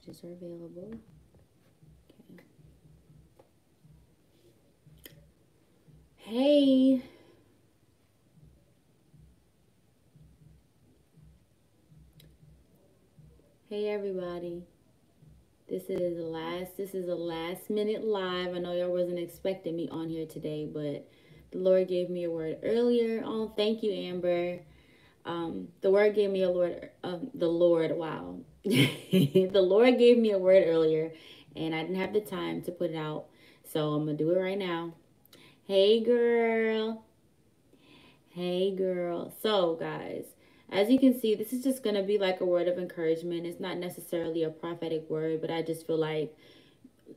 messages are available. Okay. Hey. Hey everybody. This is a last minute live. I know y'all wasn't expecting me on here today, but the Lord gave me a word earlier. Oh, thank you, Amber. The Lord gave me a word. The Lord, wow. The Lord gave me a word earlier, and I didn't have the time to put it out, so I'm gonna do it right now. Hey, girl. Hey, girl. So, guys, as you can see, this is just gonna be like a word of encouragement. It's not necessarily a prophetic word, but I just feel like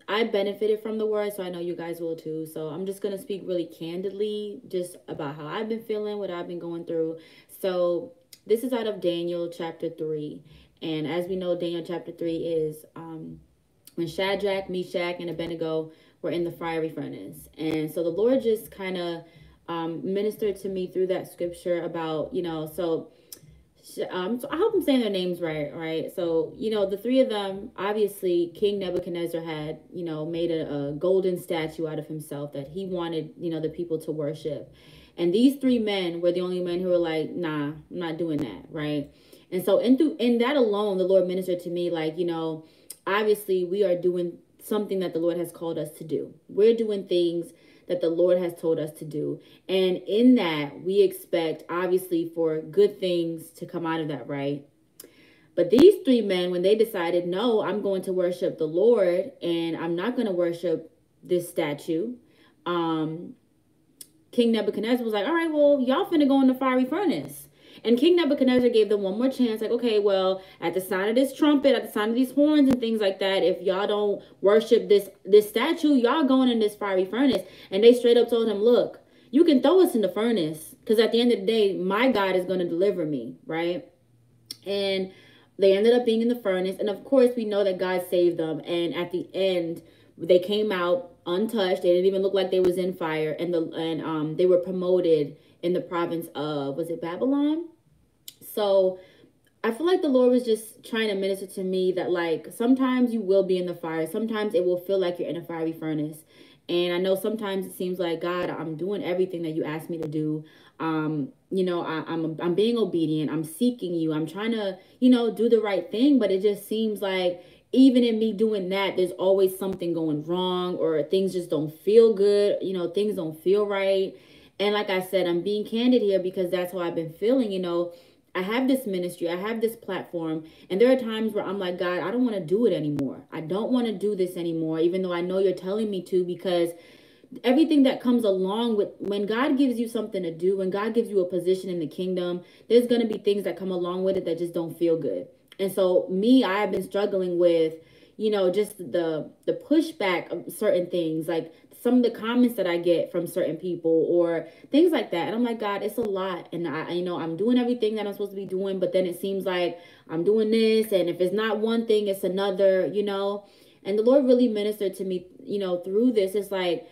I benefited from the word, so I know you guys will too. So I'm just going to speak really candidly just about how I've been feeling, what I've been going through. So this is out of Daniel chapter 3. And as we know, Daniel chapter 3 is when Shadrach, Meshach, and Abednego were in the fiery furnace. And so the Lord just kind of ministered to me through that scripture about, so I hope I'm saying their names right? So, the three of them, obviously, King Nebuchadnezzar had, made a golden statue out of himself that he wanted, the people to worship. And these three men were the only men who were like, nah, I'm not doing that, right? And so in that alone, the Lord ministered to me like, obviously we are doing something that the Lord has called us to do. We're doing things that the Lord has told us to do. And in that, we expect, obviously, for good things to come out of that, right? But these three men, when they decided, no, I'm going to worship the Lord and I'm not going to worship this statue, King Nebuchadnezzar was like, all right, well, y'all finna go in the fiery furnace. And King Nebuchadnezzar gave them one more chance, like, okay, well, at the sign of this trumpet, at the sign of these horns and things like that, if y'all don't worship this statue, y'all going in this fiery furnace. And they straight up told him, look, you can throw us in the furnace, because at the end of the day, my God is going to deliver me, right? And they ended up being in the furnace. And of course, we know that God saved them. And at the end, they came out untouched. They didn't even look like they was in fire. And they were promoted in the province of, was it Babylon? So I feel like the Lord was just trying to minister to me that, like, sometimes you will be in the fire. Sometimes it will feel like you're in a fiery furnace. And I know sometimes it seems like, God, I'm doing everything that you asked me to do. I'm being obedient. I'm seeking you. I'm trying to, do the right thing. But it just seems like even in me doing that, there's always something going wrong, or things just don't feel good. Things don't feel right. And like I said, I'm being candid here because that's how I've been feeling. I have this ministry, I have this platform, and there are times where I'm like, God, I don't want to do it anymore. I don't want to do this anymore, even though I know you're telling me to, because everything that comes along with when God gives you something to do, when God gives you a position in the kingdom, there's going to be things that come along with it that just don't feel good. And so I have been struggling with, just the pushback of certain things, like some of the comments that I get from certain people or things like that. And I'm like, God, it's a lot. And I'm doing everything that I'm supposed to be doing, but then it seems like I'm doing this. And if it's not one thing, it's another, and the Lord really ministered to me, through this. It's like,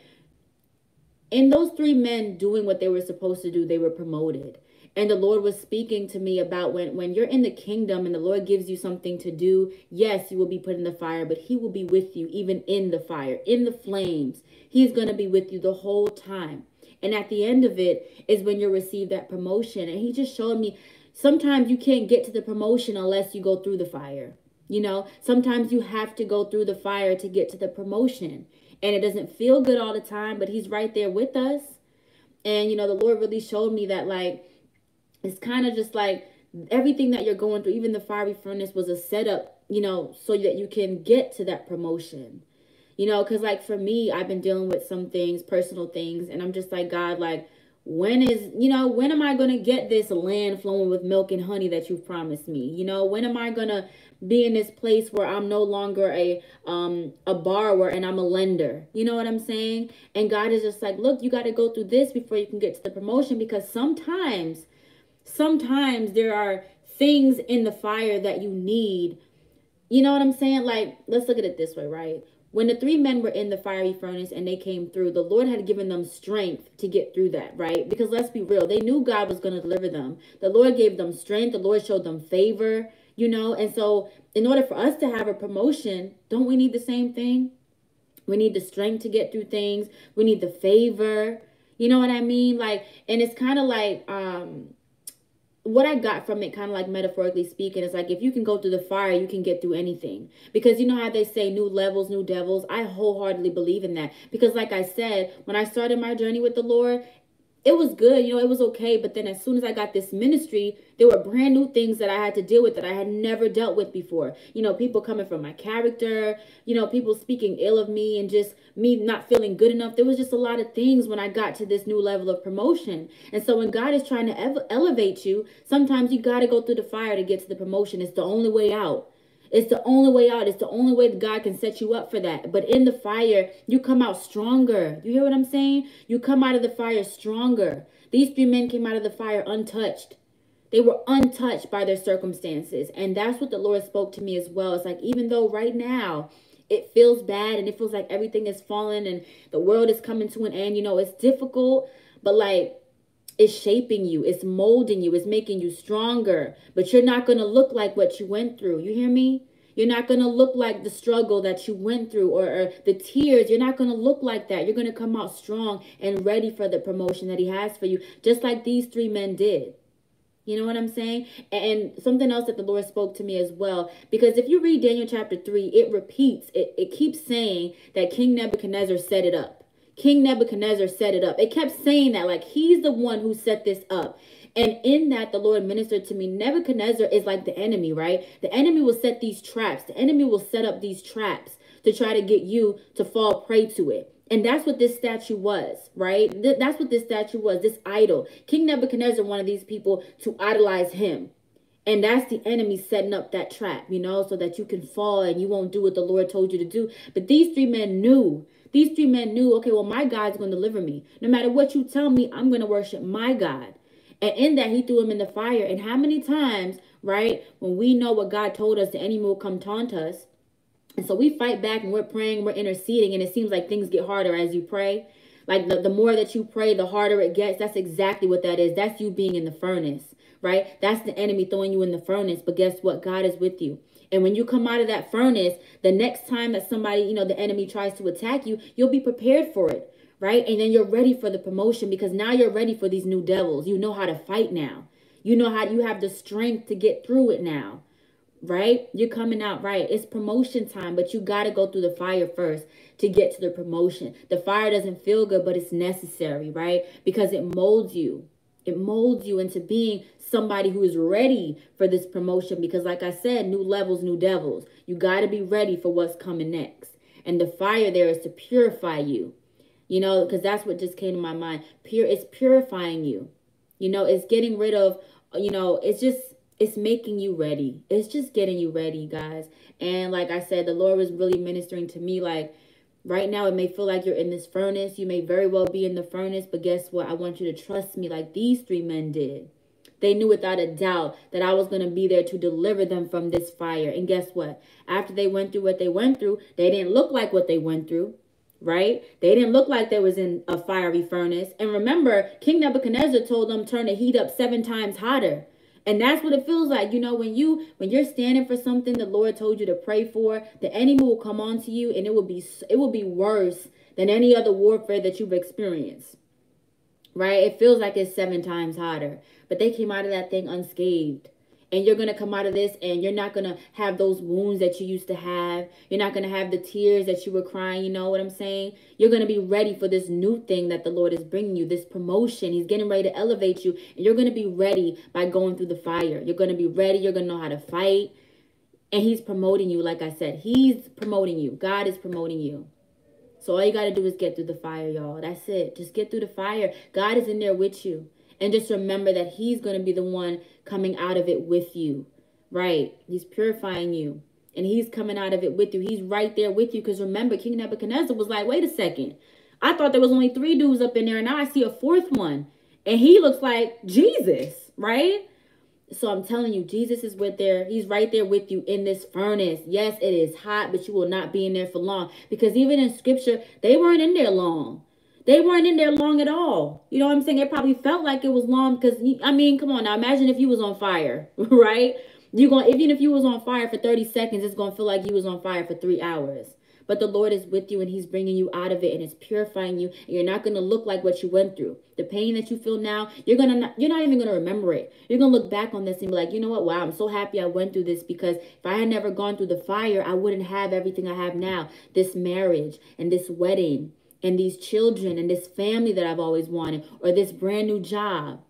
in those three men doing what they were supposed to do, they were promoted. And the Lord was speaking to me about when you're in the kingdom and the Lord gives you something to do, yes, you will be put in the fire, but he will be with you even in the fire, in the flames. He's going to be with you the whole time. And at the end of it is when you receive that promotion. And he just showed me sometimes you can't get to the promotion unless you go through the fire. Sometimes you have to go through the fire to get to the promotion. And it doesn't feel good all the time, but he's right there with us. And, the Lord really showed me that, like, it's kind of just like everything that you're going through, even the fiery furnace was a setup, so that you can get to that promotion. Because like for me, I've been dealing with some things, personal things, and I'm just like, God, like, when am I going to get this land flowing with milk and honey that you've promised me? When am I going to be in this place where I'm no longer a borrower and I'm a lender? You know what I'm saying? And God is just like, look, you got to go through this before you can get to the promotion, because sometimes there are things in the fire that you need. You know what I'm saying? Like, let's look at it this way, right? When the three men were in the fiery furnace and they came through, the Lord had given them strength to get through that, right? Because let's be real, they knew God was going to deliver them. The Lord gave them strength. The Lord showed them favor. you know? And so in order for us to have a promotion, don't we need the same thing? We need the strength to get through things. We need the favor. You know what I mean? Like, and it's kind of like, what I got from it, kind of like metaphorically speaking, is like, if you can go through the fire, you can get through anything. Because you know how they say new levels, new devils? I wholeheartedly believe in that. Because like I said, when I started my journey with the Lord, it was good, you know, it was okay. But then as soon as I got this ministry, there were brand new things that I had to deal with that I had never dealt with before. You know, people coming from my character, you know, people speaking ill of me and just me not feeling good enough. There was just a lot of things when I got to this new level of promotion. And so when God is trying to elevate you, sometimes you got to go through the fire to get to the promotion. It's the only way out. It's the only way out. It's the only way that God can set you up for that. But in the fire, you come out stronger. You hear what I'm saying? You come out of the fire stronger. These three men came out of the fire untouched. They were untouched by their circumstances. And that's what the Lord spoke to me as well. It's like, even though right now it feels bad and it feels like everything is falling and the world is coming to an end, you know, it's difficult, but like, it's shaping you, it's molding you, it's making you stronger. But you're not going to look like what you went through. You hear me? You're not going to look like the struggle that you went through or the tears. You're not going to look like that. You're going to come out strong and ready for the promotion that he has for you, just like these three men did. You know what I'm saying? And something else that the Lord spoke to me as well, because if you read Daniel chapter 3, it repeats, it keeps saying that King Nebuchadnezzar set it up. King Nebuchadnezzar set it up. It kept saying that, like, he's the one who set this up. And in that, the Lord ministered to me. Nebuchadnezzar is like the enemy, right? The enemy will set these traps. The enemy will set up these traps to try to get you to fall prey to it. And that's what this statue was, right? That's what this statue was, this idol. King Nebuchadnezzar wanted these people to idolize him. And that's the enemy setting up that trap, you know, so that you can fall and you won't do what the Lord told you to do. But these three men knew. These three men knew, okay, well, my God's going to deliver me. No matter what you tell me, I'm going to worship my God. And in that, he threw him in the fire. And how many times, right, when we know what God told us, the enemy will come taunt us. And so we fight back and we're praying, we're interceding, and it seems like things get harder as you pray. Like the more that you pray, the harder it gets. That's exactly what that is. That's you being in the furnace, right? That's the enemy throwing you in the furnace. But guess what? God is with you. And when you come out of that furnace, the next time that somebody, you know, the enemy tries to attack you, you'll be prepared for it, right? And then you're ready for the promotion because now you're ready for these new devils. You know how to fight now. You know how you have the strength to get through it now, right? You're coming out right. It's promotion time, but you got to go through the fire first to get to the promotion. The fire doesn't feel good, but it's necessary, right? Because it molds you. It molds you into being somebody who is ready for this promotion. Because like I said, new levels, new devils. You got to be ready for what's coming next. And the fire there is to purify you. You know, because that's what just came to my mind. It's purifying you. You know, it's getting rid of, you know, it's making you ready. It's just getting you ready, guys. And like I said, the Lord was really ministering to me. Like right now, it may feel like you're in this furnace. You may very well be in the furnace. But guess what? I want you to trust me like these three men did. They knew without a doubt that I was going to be there to deliver them from this fire. And guess what? After they went through what they went through, they didn't look like what they went through. Right? They didn't look like they was in a fiery furnace. And remember, King Nebuchadnezzar told them turn the heat up 7 times hotter. And that's what it feels like. You know, when you're standing for something the Lord told you to pray for, the enemy will come onto you and it will be worse than any other warfare that you've experienced. Right? It feels like it's 7 times hotter. But they came out of that thing unscathed. And you're going to come out of this and you're not going to have those wounds that you used to have. You're not going to have the tears that you were crying. You know what I'm saying? You're going to be ready for this new thing that the Lord is bringing you, this promotion. He's getting ready to elevate you. And you're going to be ready by going through the fire. You're going to be ready. You're going to know how to fight. And he's promoting you. Like I said, he's promoting you. God is promoting you. So all you got to do is get through the fire, y'all. That's it. Just get through the fire. God is in there with you. And just remember that he's going to be the one coming out of it with you, right? He's purifying you and he's coming out of it with you. He's right there with you. Because remember, King Nebuchadnezzar was like, wait a second. I thought there was only 3 dudes up in there. And now I see a 4th one. And he looks like Jesus, right? So I'm telling you, Jesus is with there. He's right there with you in this furnace. Yes, it is hot, but you will not be in there for long. Because even in scripture, they weren't in there long. They weren't in there long at all. You know what I'm saying? It probably felt like it was long because, I mean, come on now. Imagine if you was on fire, right? You're going, even if you was on fire for 30 seconds, it's going to feel like you was on fire for 3 hours. But the Lord is with you, and he's bringing you out of it, and it's purifying you. And you're not going to look like what you went through. The pain that you feel now, you're not even going to remember it. You're going to look back on this and be like, you know what? Wow, I'm so happy I went through this, because if I had never gone through the fire, I wouldn't have everything I have now. This marriage and this wedding and these children and this family that I've always wanted, or this brand new job.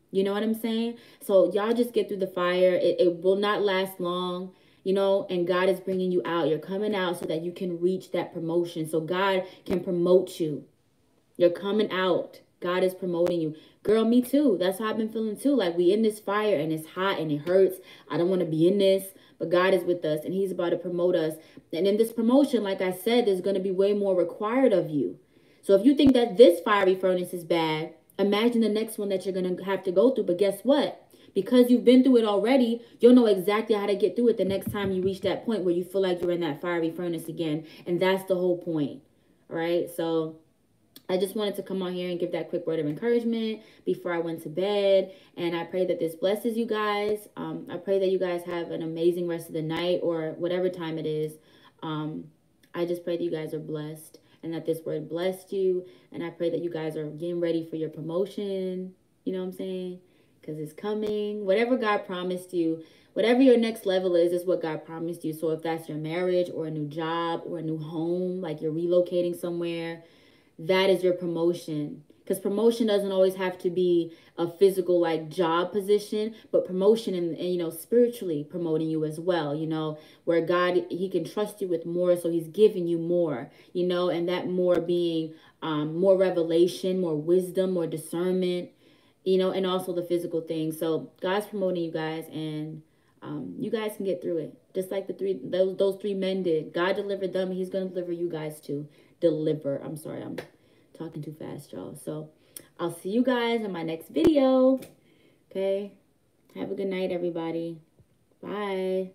You know what I'm saying? So y'all just get through the fire. It will not last long. You know, and God is bringing you out. You're coming out so that you can reach that promotion. So God can promote you. You're coming out. God is promoting you. Girl, me too. That's how I've been feeling too. Like, we in this fire and it's hot and it hurts. I don't want to be in this. But God is with us and he's about to promote us. And in this promotion, like I said, there's going to be way more required of you. So if you think that this fiery furnace is bad, imagine the next one that you're going to have to go through. But guess what? Because you've been through it already, you'll know exactly how to get through it the next time you reach that point where you feel like you're in that fiery furnace again. And that's the whole point. All right. So I just wanted to come on here and give that quick word of encouragement before I went to bed. And I pray that this blesses you guys. I pray that you guys have an amazing rest of the night or whatever time it is. I just pray that you guys are blessed and that this word blessed you. And I pray that you guys are getting ready for your promotion. You know what I'm saying? Because it's coming. Whatever God promised you, whatever your next level is what God promised you. So if that's your marriage or a new job or a new home, like you're relocating somewhere, that is your promotion. Because promotion doesn't always have to be a physical like job position, but promotion and you know, spiritually promoting you as well, you know, where God, he can trust you with more. So he's giving you more, you know, and that more being more revelation, more wisdom, more discernment, you know, and also the physical things. So God's promoting you guys, and you guys can get through it. Just like those three men did. God delivered them. He's going to deliver you guys too. I'm sorry, I'm talking too fast, y'all. So I'll see you guys in my next video. Okay. Have a good night, everybody. Bye.